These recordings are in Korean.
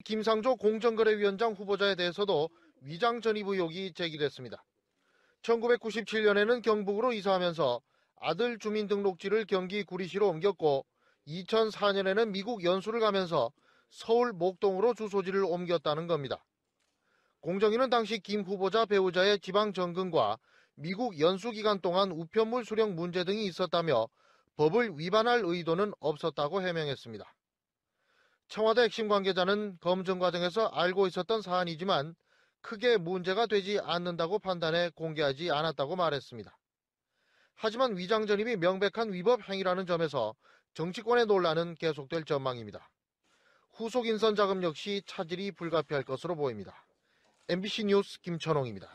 김상조 공정거래위원장 후보자에 대해서도 위장 전입 의혹이 제기됐습니다. 1997년에는 경북으로 이사하면서 아들 주민등록지를 경기 구리시로 옮겼고 2004년에는 미국 연수를 가면서 서울 목동으로 주소지를 옮겼다는 겁니다. 공정위는 당시 김 후보자 배우자의 지방 정근과 미국 연수 기간 동안 우편물 수령 문제 등이 있었다며 법을 위반할 의도는 없었다고 해명했습니다. 청와대 핵심 관계자는 검증 과정에서 알고 있었던 사안이지만 크게 문제가 되지 않는다고 판단해 공개하지 않았다고 말했습니다. 하지만 위장 전입이 명백한 위법 행위라는 점에서 정치권의 논란은 계속될 전망입니다. 후속 인선 자금 역시 차질이 불가피할 것으로 보입니다. MBC 뉴스 김천홍입니다.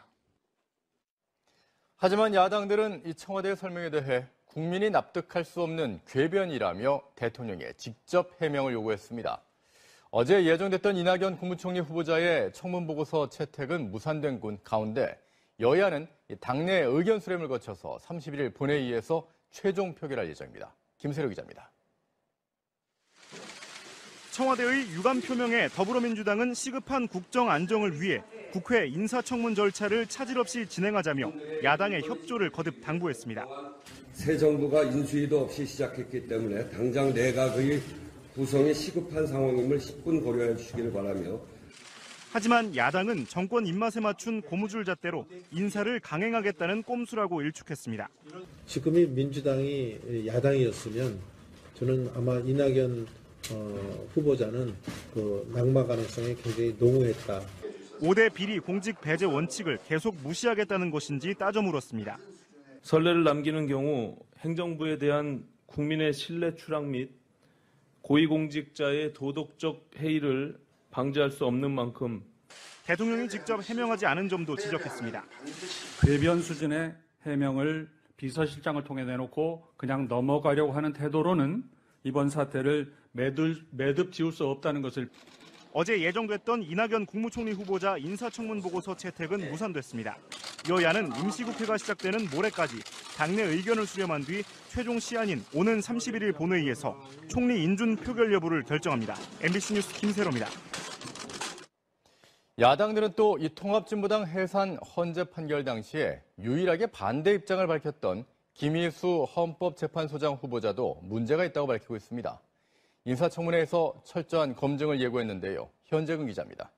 하지만 야당들은 이 청와대의 설명에 대해 국민이 납득할 수 없는 궤변이라며 대통령에 직접 해명을 요구했습니다. 어제 예정됐던 이낙연 국무총리 후보자의 청문보고서 채택은 무산된 가운데 여야는 당내 의견 수렴을 거쳐서 31일 본회의에서 최종 표결할 예정입니다. 김세로 기자입니다. 청와대의 유감 표명에 더불어민주당은 시급한 국정 안정을 위해 국회 인사청문 절차를 차질 없이 진행하자며 야당의 협조를 거듭 당부했습니다. 새 정부가 인수위도 없이 시작했기 때문에 당장 내각의 구성이 시급한 상황임을 10분 고려해 주시기를 바라며 하지만 야당은 정권 입맛에 맞춘 고무줄 잣대로 인사를 강행하겠다는 꼼수라고 일축했습니다. 지금이 민주당이 야당이었으면 저는 아마 이낙연 후보자는 낙마 가능성이 굉장히 농후했다. 5대 비리 공직 배제 원칙을 계속 무시하겠다는 것인지 따져 물었습니다. 선례를 남기는 경우 행정부에 대한 국민의 신뢰 추락 및 고위공직자의 도덕적 해이를 방지할 수 없는 만큼 대통령이 직접 해명하지 않은 점도 지적했습니다. 궤변 수준의 해명을 비서실장을 통해 내놓고 그냥 넘어가려고 하는 태도로는 이번 사태를 매듭 지을 수 없다는 것을. 어제 예정됐던 이낙연 국무총리 후보자 인사청문 보고서 채택은 무산됐습니다. 여야는 임시국회가 시작되는 모레까지 당내 의견을 수렴한 뒤 최종 시한인 오는 31일 본회의에서 총리 인준 표결 여부를 결정합니다. MBC 뉴스 김세로입니다. 야당들은 또 이 통합진보당 해산 헌재 판결 당시에 유일하게 반대 입장을 밝혔던 김희수 헌법재판소장 후보자도 문제가 있다고 밝히고 있습니다. 인사청문회에서 철저한 검증을 예고했는데요. 현재근 기자입니다.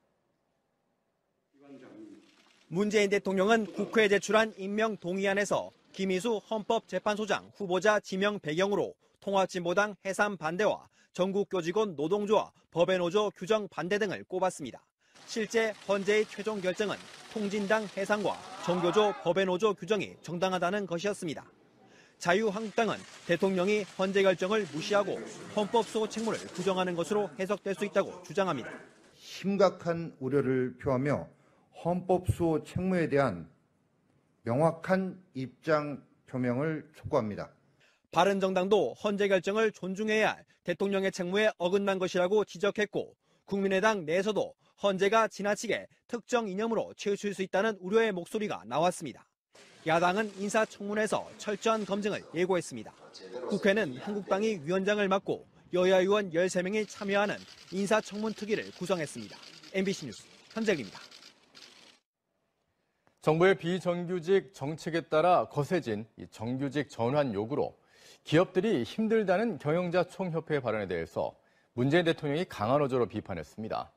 문재인 대통령은 국회에 제출한 임명 동의안에서 김희수 헌법재판소장 후보자 지명 배경으로 통합진보당 해산 반대와 전국교직원 노동조합 법외노조 규정 반대 등을 꼽았습니다. 실제 헌재의 최종 결정은 통진당 해산과 정교조 법외노조 규정이 정당하다는 것이었습니다. 자유한국당은 대통령이 헌재 결정을 무시하고 헌법수호 책무를 부정하는 것으로 해석될 수 있다고 주장합니다. 심각한 우려를 표하며 헌법수호 책무에 대한 명확한 입장 표명을 촉구합니다. 바른정당도 헌재 결정을 존중해야 할 대통령의 책무에 어긋난 것이라고 지적했고 국민의당 내에서도 헌재가 지나치게 특정 이념으로 치우칠 수 있다는 우려의 목소리가 나왔습니다. 야당은 인사청문회에서 철저한 검증을 예고했습니다. 국회는 한국당이 위원장을 맡고 여야 의원 13명이 참여하는 인사청문 특위를 구성했습니다. MBC 뉴스 현재입니다. 정부의 비정규직 정책에 따라 거세진 이 정규직 전환 요구로 기업들이 힘들다는 경영자 총협회의 발언에 대해서 문재인 대통령이 강한 어조로 비판했습니다.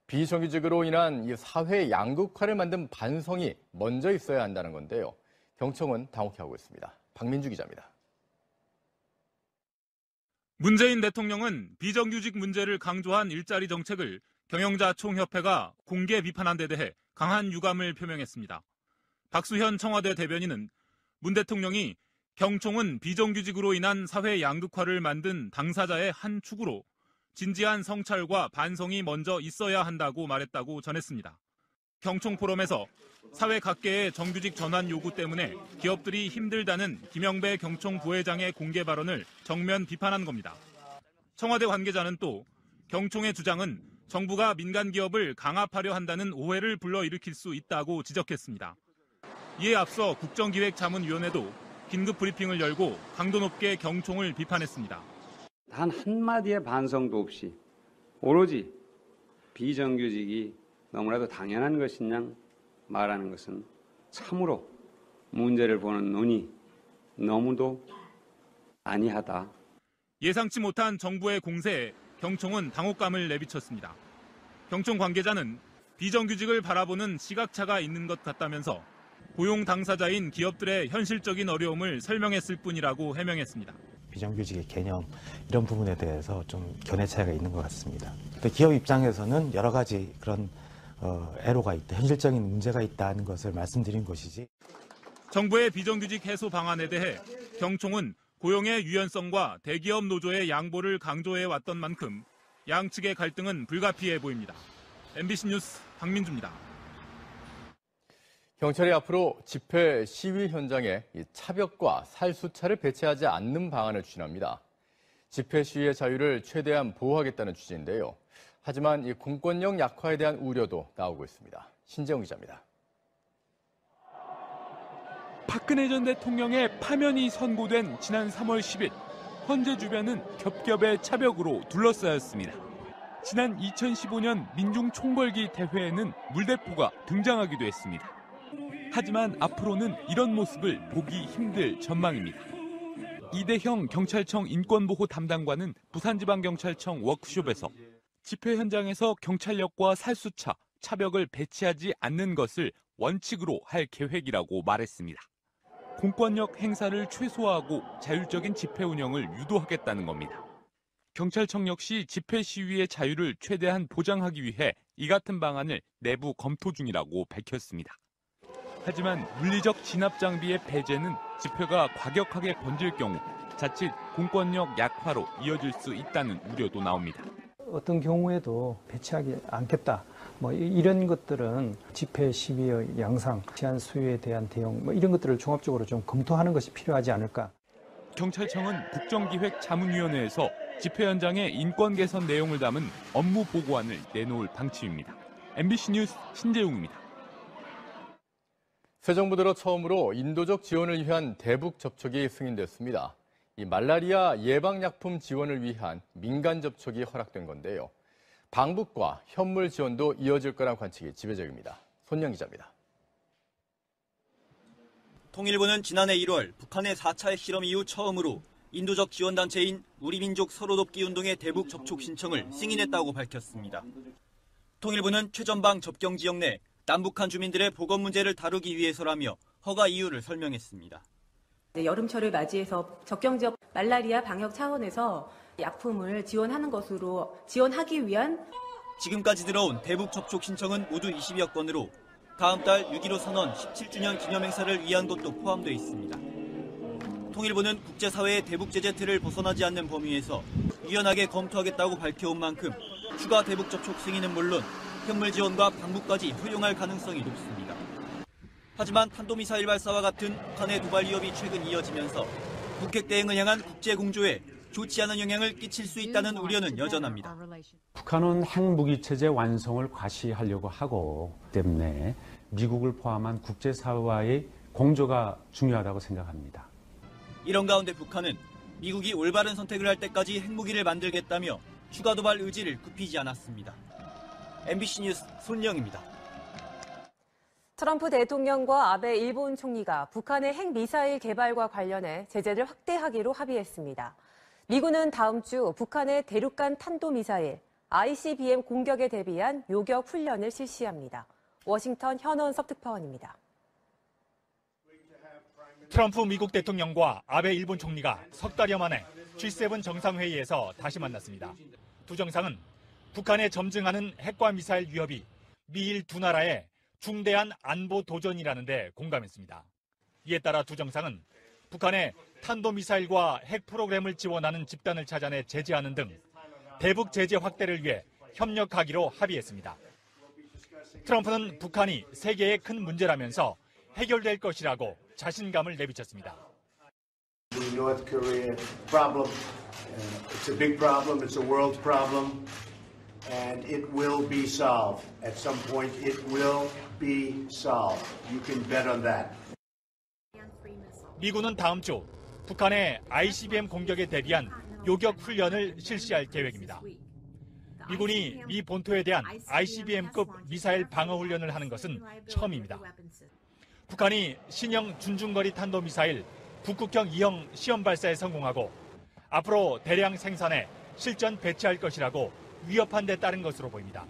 비정규직으로 인한 이 사회 양극화를 만든 반성이 먼저 있어야 한다는 건데요. 경청은 당혹해하고 있습니다. 박민주 기자입니다. 문재인 대통령은 비정규직 문제를 강조한 일자리 정책을 경영자 총협회가 공개 비판한 데 대해 강한 유감을 표명했습니다. 박수현 청와대 대변인은 문 대통령이 경총은 비정규직으로 인한 사회 양극화를 만든 당사자의 한 축으로 진지한 성찰과 반성이 먼저 있어야 한다고 말했다고 전했습니다. 경총 포럼에서 사회 각계의 정규직 전환 요구 때문에 기업들이 힘들다는 김영배 경총 부회장의 공개 발언을 정면 비판한 겁니다. 청와대 관계자는 또 경총의 주장은 정부가 민간 기업을 강압하려 한다는 오해를 불러일으킬 수 있다고 지적했습니다. 이에 앞서 국정기획자문위원회도 긴급 브리핑을 열고 강도 높게 경총을 비판했습니다. 단 한마디의 반성도 없이 오로지 비정규직이 너무나도 당연한 것이냐 말하는 것은 참으로 문제를 보는 눈이 너무도 아니하다. 예상치 못한 정부의 공세에 경총은 당혹감을 내비쳤습니다. 경총 관계자는 비정규직을 바라보는 시각차가 있는 것 같다면서 고용 당사자인 기업들의 현실적인 어려움을 설명했을 뿐이라고 해명했습니다. 비정규직의 개념 이런 부분에 대해서 좀 견해 차이가 있는 것 같습니다. 또 기업 입장에서는 여러 가지 그런 애로가 있다, 현실적인 문제가 있다는 것을 말씀드린 것이지. 정부의 비정규직 해소 방안에 대해 경총은 고용의 유연성과 대기업 노조의 양보를 강조해 왔던 만큼 양측의 갈등은 불가피해 보입니다. MBC 뉴스 박민주입니다. 경찰이 앞으로 집회 시위 현장에 차벽과 살수차를 배치하지 않는 방안을 추진합니다. 집회 시위의 자유를 최대한 보호하겠다는 취지인데요. 하지만 이 공권력 약화에 대한 우려도 나오고 있습니다. 신재용 기자입니다. 박근혜 전 대통령의 파면이 선고된 지난 3월 10일, 헌재 주변은 겹겹의 차벽으로 둘러싸였습니다. 지난 2015년 민중총궐기 대회에는 물대포가 등장하기도 했습니다. 하지만 앞으로는 이런 모습을 보기 힘들 전망입니다. 이대형 경찰청 인권보호 담당관은 부산지방경찰청 워크숍에서 집회 현장에서 경찰력과 살수차, 차벽을 배치하지 않는 것을 원칙으로 할 계획이라고 말했습니다. 공권력 행사를 최소화하고 자율적인 집회 운영을 유도하겠다는 겁니다. 경찰청 역시 집회 시위의 자유를 최대한 보장하기 위해 이 같은 방안을 내부 검토 중이라고 밝혔습니다. 하지만 물리적 진압 장비의 배제는 집회가 과격하게 번질 경우 자칫 공권력 약화로 이어질 수 있다는 우려도 나옵니다. 어떤 경우에도 배치하지 않겠다. 이런 것들은 집회 시위의 양상, 제한 수요에 대한 대응, 이런 것들을 종합적으로 좀 검토하는 것이 필요하지 않을까. 경찰청은 국정기획자문위원회에서 집회 현장의 인권 개선 내용을 담은 업무 보고안을 내놓을 방침입니다. MBC 뉴스 신재용입니다. 새 정부 들어 처음으로 인도적 지원을 위한 대북 접촉이 승인됐습니다. 이 말라리아 예방약품 지원을 위한 민간 접촉이 허락된 건데요. 방북과 현물 지원도 이어질 거란 관측이 지배적입니다. 손영 기자입니다. 통일부는 지난해 1월 북한의 4차 핵실험 이후 처음으로 인도적 지원단체인 우리민족 서로돕기 운동의 대북 접촉 신청을 승인했다고 밝혔습니다. 통일부는 최전방 접경 지역 내 남북한 주민들의 보건 문제를 다루기 위해서라며 허가 이유를 설명했습니다. 여름철을 맞이해서 접경 지역 말라리아 방역 차원에서 약품을 지원하기 위한 지금까지 들어온 대북 접촉 신청은 모두 20여 건으로 다음 달 6.15 선언 17주년 기념행사를 위한 것도 포함되어 있습니다. 통일부는 국제사회의 대북 제재 틀을 벗어나지 않는 범위에서 유연하게 검토하겠다고 밝혀온 만큼 추가 대북 접촉 승인은 물론 현물 지원과 방북까지 허용할 가능성이 높습니다. 하지만 탄도미사일 발사와 같은 북한의 도발 위협이 최근 이어지면서 북핵 대응을 향한 국제 공조에 좋지 않은 영향을 끼칠 수 있다는 우려는 여전합니다. 북한은 핵무기 체제 완성을 과시하려고 하고 때문에 미국을 포함한 국제사회와의 공조가 중요하다고 생각합니다. 이런 가운데 북한은 미국이 올바른 선택을 할 때까지 핵무기를 만들겠다며 추가 도발 의지를 굽히지 않았습니다. MBC 뉴스 손영입니다. 트럼프 대통령과 아베 일본 총리가 북한의 핵미사일 개발과 관련해 제재를 확대하기로 합의했습니다. 미군은 다음 주 북한의 대륙간 탄도미사일 ICBM 공격에 대비한 요격 훈련을 실시합니다. 워싱턴 현원섭 특파원입니다. 트럼프 미국 대통령과 아베 일본 총리가 석 달여 만에 G7 정상회의에서 다시 만났습니다. 두 정상은 북한에 점증하는 핵과 미사일 위협이 미일 두 나라의 중대한 안보 도전이라는 데 공감했습니다. 이에 따라 두 정상은 북한의 탄도미사일과 핵 프로그램을 지원하는 집단을 찾아내 제재하는 등 대북 제재 확대를 위해 협력하기로 합의했습니다. 트럼프는 북한이 세계의 큰 문제라면서 해결될 것이라고 자신감을 내비쳤습니다. The North Korea problem, it's a big problem, it's a world problem, and it will be solved. At some point it will be solved. You can bet on that. 미군은 다음 주 북한의 ICBM 공격에 대비한 요격 훈련을 실시할 계획입니다. 미군이 미 본토에 대한 ICBM급 미사일 방어 훈련을 하는 것은 처음입니다. 북한이 신형 준중거리 탄도미사일 북극형 2형 시험 발사에 성공하고 앞으로 대량 생산해 실전 배치할 것이라고 위협한 데 따른 것으로 보입니다.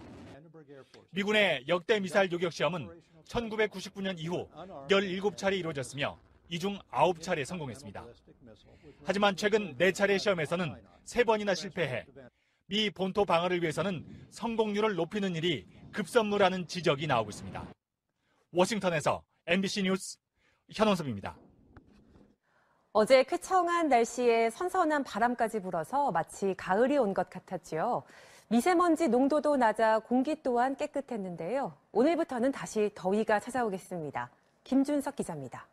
미군의 역대 미사일 요격 시험은 1999년 이후 17차례 이루어졌으며 이 중 9차례 성공했습니다. 하지만 최근 4차례 시험에서는 3번이나 실패해 미 본토 방어를 위해서는 성공률을 높이는 일이 급선무라는 지적이 나오고 있습니다. 워싱턴에서 MBC 뉴스 현원섭입니다. 어제 쾌청한 날씨에 선선한 바람까지 불어서 마치 가을이 온 것 같았지요. 미세먼지 농도도 낮아 공기 또한 깨끗했는데요. 오늘부터는 다시 더위가 찾아오겠습니다. 김준석 기자입니다.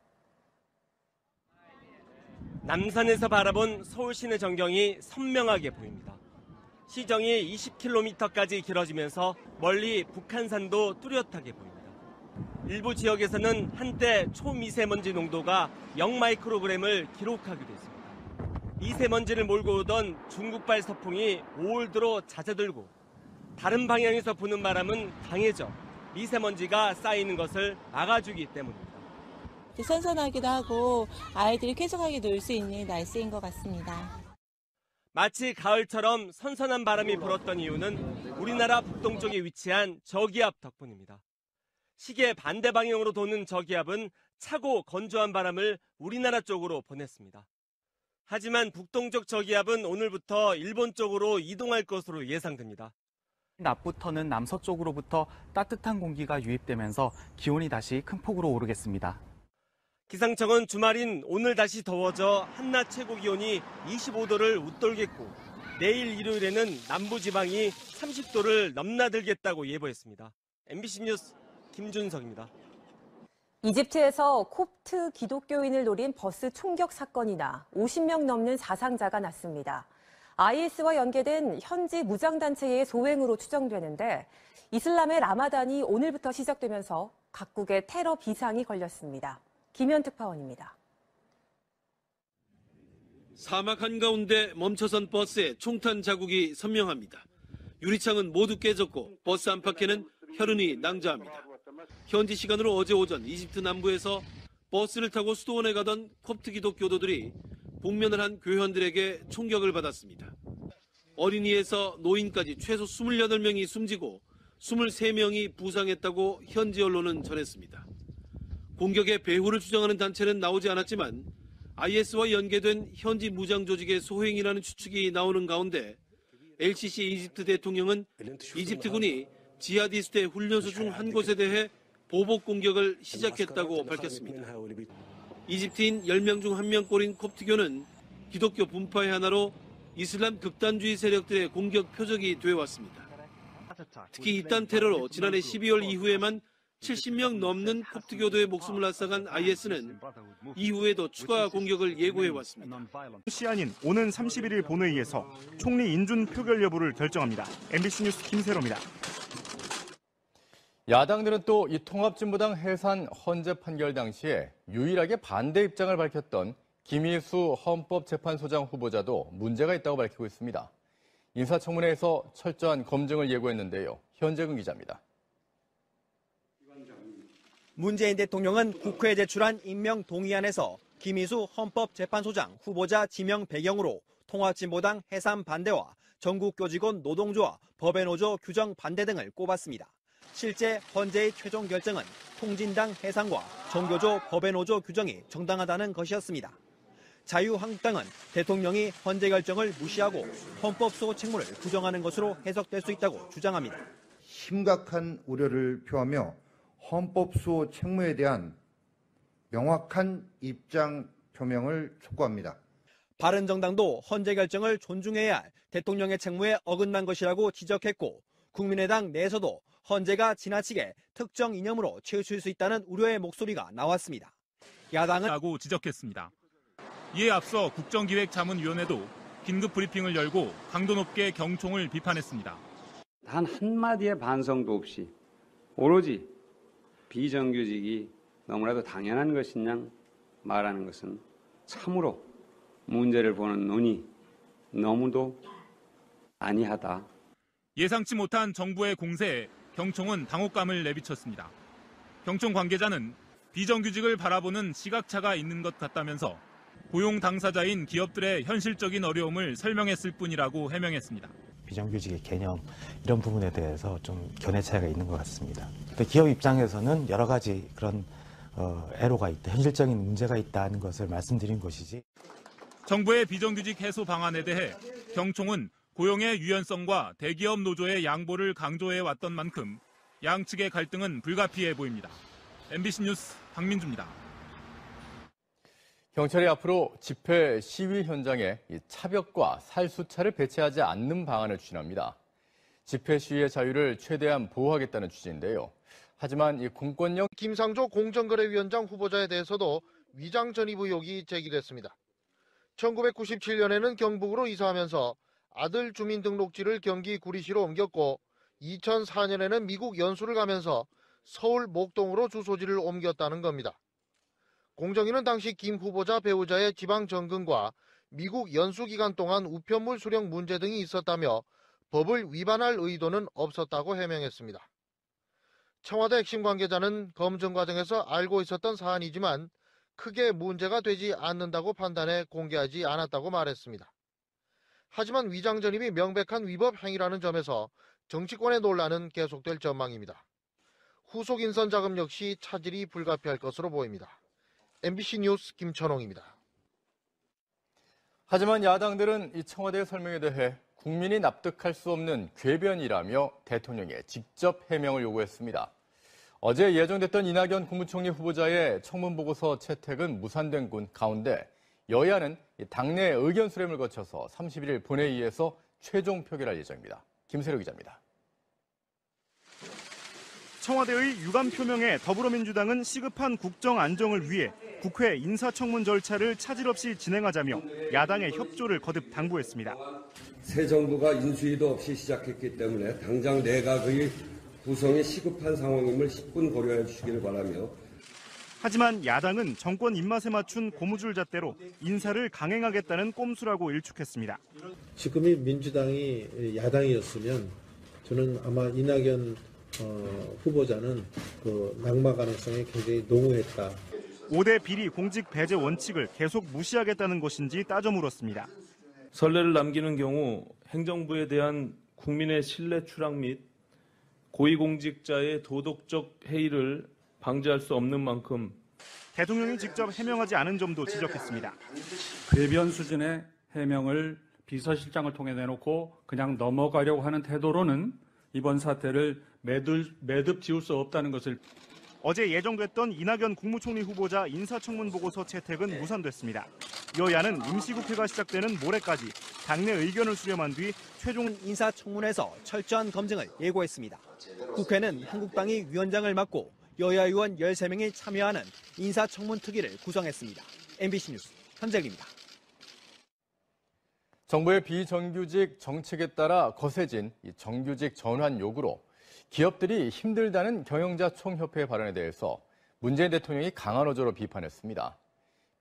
남산에서 바라본 서울 시내 전경이 선명하게 보입니다. 시정이 20km까지 길어지면서 멀리 북한산도 뚜렷하게 보입니다. 일부 지역에서는 한때 초미세먼지 농도가 0마이크로그램을 기록하기도 했습니다. 미세먼지를 몰고 오던 중국발 서풍이 5월 들어 잦아들고 다른 방향에서 부는 바람은 강해져 미세먼지가 쌓이는 것을 막아주기 때문입니다. 선선하기도 하고 아이들이 쾌적하게 놀 수 있는 날씨인 것 같습니다. 마치 가을처럼 선선한 바람이 불었던 이유는 우리나라 북동쪽에 위치한 저기압 덕분입니다. 시계 반대 방향으로 도는 저기압은 차고 건조한 바람을 우리나라 쪽으로 보냈습니다. 하지만 북동쪽 저기압은 오늘부터 일본 쪽으로 이동할 것으로 예상됩니다. 낮부터는 남서쪽으로부터 따뜻한 공기가 유입되면서 기온이 다시 큰 폭으로 오르겠습니다. 기상청은 주말인 오늘 다시 더워져 한낮 최고 기온이 25도를 웃돌겠고 내일 일요일에는 남부지방이 30도를 넘나들겠다고 예보했습니다. MBC 뉴스 김준석입니다. 이집트에서 콥트 기독교인을 노린 버스 총격 사건이나 50명 넘는 사상자가 났습니다. IS와 연계된 현지 무장단체의 소행으로 추정되는데 이슬람의 라마단이 오늘부터 시작되면서 각국의 테러 비상이 걸렸습니다. 김현 특파원입니다. 사막 한가운데 멈춰선 버스에 총탄 자국이 선명합니다. 유리창은 모두 깨졌고 버스 안팎에는 혈흔이 낭자합니다. 현지 시간으로 어제 오전 이집트 남부에서 버스를 타고 수도원에 가던 콥트 기독교도들이 복면을 한 교현들에게 총격을 받았습니다. 어린이에서 노인까지 최소 28명이 숨지고 23명이 부상했다고 현지 언론은 전했습니다. 공격의 배후를 추정하는 단체는 나오지 않았지만 IS와 연계된 현지 무장 조직의 소행이라는 추측이 나오는 가운데 LCC 이집트 대통령은 이집트군이 지하디스트의 훈련소 중 한 곳에 대해 보복 공격을 시작했다고 밝혔습니다. 이집트인 10명 중 1명꼴인 콥트교는 기독교 분파의 하나로 이슬람 극단주의 세력들의 공격 표적이 되어왔습니다. 특히 이딴 테러로 지난해 12월 이후에만 70명 넘는 콥트교도의 목숨을 앗아간 IS는 이후에도 추가 공격을 예고해왔습니다. 시안인 오는 31일 본회의에서 총리 인준 표결 여부를 결정합니다. MBC 뉴스 김세로입니다. 야당들은 또 이 통합진보당 해산 헌재 판결 당시에 유일하게 반대 입장을 밝혔던 김희수 헌법재판소장 후보자도 문제가 있다고 밝히고 있습니다. 인사청문회에서 철저한 검증을 예고했는데요. 현재근 기자입니다. 문재인 대통령은 국회에 제출한 임명 동의안에서 김희수 헌법재판소장 후보자 지명 배경으로 통합진보당 해산 반대와 전국교직원 노동조합, 법외노조 규정 반대 등을 꼽았습니다. 실제 헌재의 최종 결정은 통진당 해산과 정교조, 법외노조 규정이 정당하다는 것이었습니다. 자유한국당은 대통령이 헌재 결정을 무시하고 헌법수호 책무를 부정하는 것으로 해석될 수 있다고 주장합니다. 심각한 우려를 표하며 헌법수호 책무에 대한 명확한 입장 표명을 촉구합니다. 바른정당도 헌재 결정을 존중해야 할 대통령의 책무에 어긋난 것이라고 지적했고 국민의당 내에서도 헌재가 지나치게 특정 이념으로 치우칠 수 있다는 우려의 목소리가 나왔습니다. 야당은 라고 지적했습니다. 이에 앞서 국정기획자문위원회도 긴급 브리핑을 열고 강도 높게 경총을 비판했습니다. 단 한마디의 반성도 없이 오로지 비정규직이 너무나도 당연한 것이냐 말하는 것은 참으로 문제를 보는 눈이 너무도 아니하다. 예상치 못한 정부의 공세에 경총은 당혹감을 내비쳤습니다. 경총 관계자는 비정규직을 바라보는 시각차가 있는 것 같다면서 고용 당사자인 기업들의 현실적인 어려움을 설명했을 뿐이라고 해명했습니다. 비정규직의 개념 이런 부분에 대해서 좀 견해 차이가 있는 것 같습니다. 근데 기업 입장에서는 여러 가지 그런 애로가 있다, 현실적인 문제가 있다는 것을 말씀드린 것이지. 정부의 비정규직 해소 방안에 대해 경총은 고용의 유연성과 대기업 노조의 양보를 강조해 왔던 만큼 양측의 갈등은 불가피해 보입니다. MBC 뉴스 박민주입니다. 경찰이 앞으로 집회 시위 현장에 차벽과 살수차를 배치하지 않는 방안을 추진합니다. 집회 시위의 자유를 최대한 보호하겠다는 취지인데요. 하지만 이 공권력 김상조 공정거래위원장 후보자에 대해서도 위장 전입 의혹이 제기됐습니다. 1997년에는 경북으로 이사하면서 아들 주민등록지를 경기 구리시로 옮겼고 2004년에는 미국 연수를 가면서 서울 목동으로 주소지를 옮겼다는 겁니다. 공정위는 당시 김 후보자 배우자의 지방 정근과 미국 연수 기간 동안 우편물 수령 문제 등이 있었다며 법을 위반할 의도는 없었다고 해명했습니다. 청와대 핵심 관계자는 검증 과정에서 알고 있었던 사안이지만 크게 문제가 되지 않는다고 판단해 공개하지 않았다고 말했습니다. 하지만 위장 전입이 명백한 위법 행위라는 점에서 정치권의 논란은 계속될 전망입니다. 후속 인선 작업 역시 차질이 불가피할 것으로 보입니다. MBC 뉴스 김천홍입니다. 하지만 야당들은 이 청와대의 설명에 대해 국민이 납득할 수 없는 궤변이라며 대통령에 직접 해명을 요구했습니다. 어제 예정됐던 이낙연 국무총리 후보자의 청문보고서 채택은 무산된 가운데 여야는 당내 의견 수렴을 거쳐서 31일 본회의에서 최종 표결할 예정입니다. 김세로 기자입니다. 청와대의 유감 표명에 더불어민주당은 시급한 국정 안정을 위해 국회 인사청문 절차를 차질 없이 진행하자며 야당의 협조를 거듭 당부했습니다. 새 정부가 인수위도 없이 시작했기 때문에 당장 내각의 구성이 시급한 상황임을 10분 고려해 주시길 바라며 하지만 야당은 정권 입맛에 맞춘 고무줄 잣대로 인사를 강행하겠다는 꼼수라고 일축했습니다. 지금이 민주당이 야당이었으면 저는 아마 이낙연 후보자는 그 낙마 가능성이 굉장히 농후했다. 5대 비리 공직 배제 원칙을 계속 무시하겠다는 것인지 따져 물었습니다. 선례를 남기는 경우 행정부에 대한 국민의 신뢰 추락 및 고위공직자의 도덕적 해이를 방지할 수 없는 만큼 대통령이 직접 해명하지 않은 점도 지적했습니다. 궤변 수준의 해명을 비서실장을 통해 내놓고 그냥 넘어가려고 하는 태도로는 이번 사태를 매듭 지울 수 없다는 것을. 어제 예정됐던 이낙연 국무총리 후보자 인사청문 보고서 채택은 무산됐습니다. 여야는 임시국회가 시작되는 모레까지 당내 의견을 수렴한 뒤 최종 인사청문회에서 철저한 검증을 예고했습니다. 국회는 한국당이 위원장을 맡고 여야 의원 13명이 참여하는 인사청문 특위를 구성했습니다. MBC 뉴스 현재입니다. 정부의 비정규직 정책에 따라 거세진 정규직 전환 요구로 기업들이 힘들다는 경영자 총협회의 발언에 대해서 문재인 대통령이 강한 어조로 비판했습니다.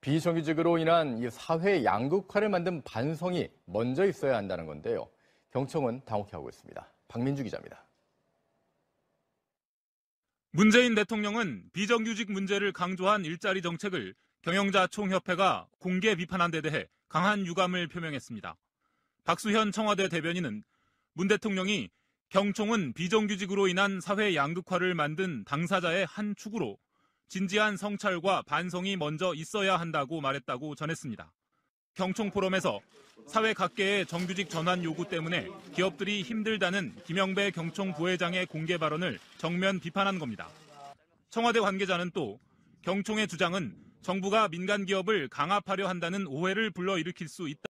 비정규직으로 인한 이 사회 양극화를 만든 반성이 먼저 있어야 한다는 건데요. 경청은 당혹해하고 있습니다. 박민주 기자입니다. 문재인 대통령은 비정규직 문제를 강조한 일자리 정책을 경영자 총협회가 공개 비판한 데 대해 강한 유감을 표명했습니다. 박수현 청와대 대변인은 문 대통령이 경총은 비정규직으로 인한 사회 양극화를 만든 당사자의 한 축으로 진지한 성찰과 반성이 먼저 있어야 한다고 말했다고 전했습니다. 경총 포럼에서 사회 각계의 정규직 전환 요구 때문에 기업들이 힘들다는 김영배 경총 부회장의 공개 발언을 정면 비판한 겁니다. 청와대 관계자는 또 경총의 주장은 정부가 민간 기업을 강압하려 한다는 오해를 불러일으킬 수 있다.